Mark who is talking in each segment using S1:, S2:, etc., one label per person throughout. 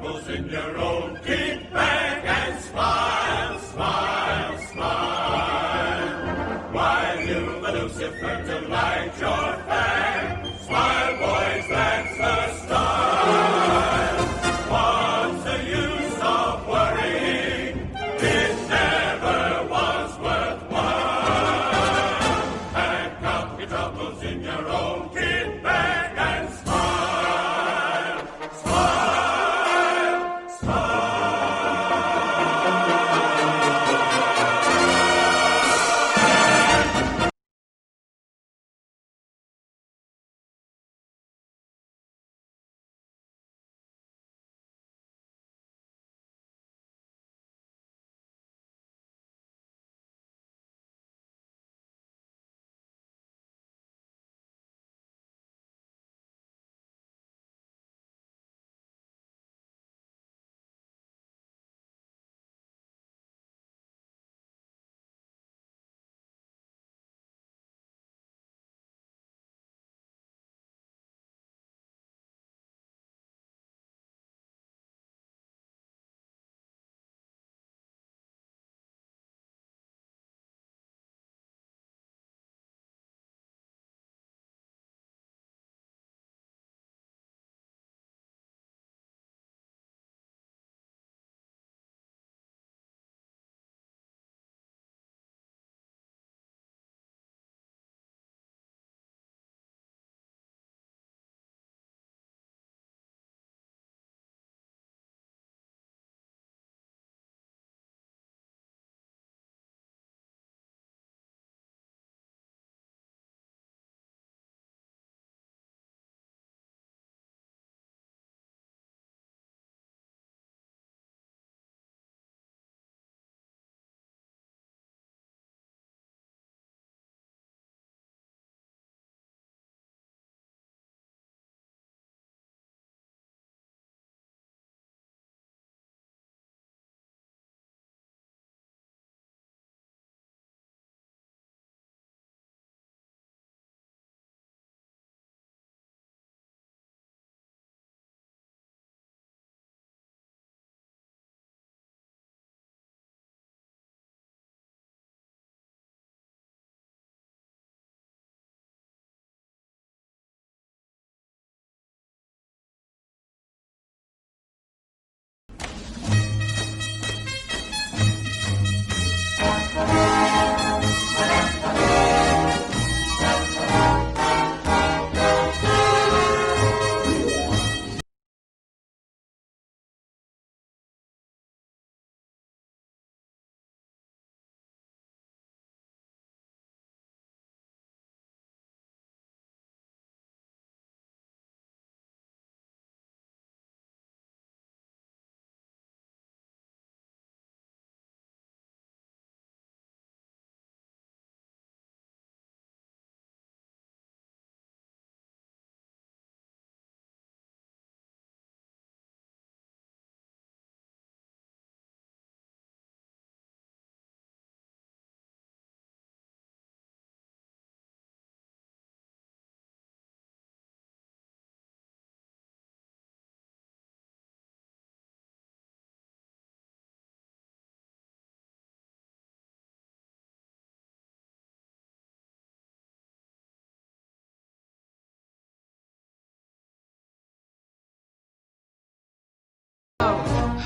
S1: troubles in your own. Kick back and smile, smile, smile. While you Lucifer to light your fire. Smile, boys, that's the style. What's the use of worrying? It never was worthwhile. Pack up your troubles in your own kit bag and smile, smile, smile.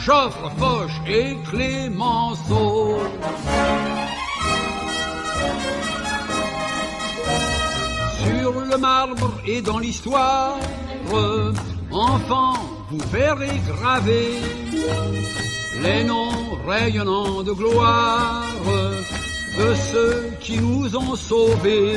S2: Joffre, Foch et Clémenceau. Sur le marbre et dans l'histoire, enfant, vous verrez graver les noms rayonnants de gloire de ceux qui nous ont sauvés.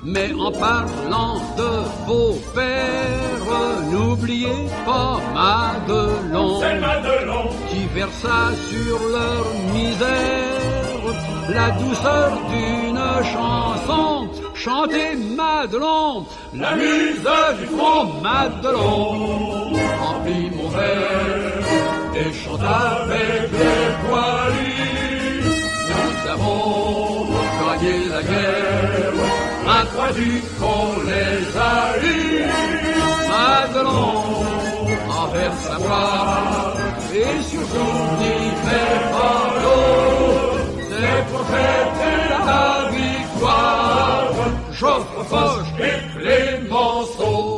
S2: Mais en parlant de vos pères, n'oubliez pas Madelon,
S1: C'est Madelon
S2: qui versa sur leur misère la douceur d'une chanson. Chantez Madelon, la muse du front Madelon. Remplis mon verre et chante avec les poilus. Nous avons gagné la guerre, à croix du qu'on les a eus. Madelon travers sa voix, et surtout n'y fait pas l'eau. C'est pour fêter la victoire, j'offre Foch et Clémenceau.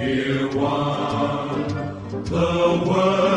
S1: Dear one, the world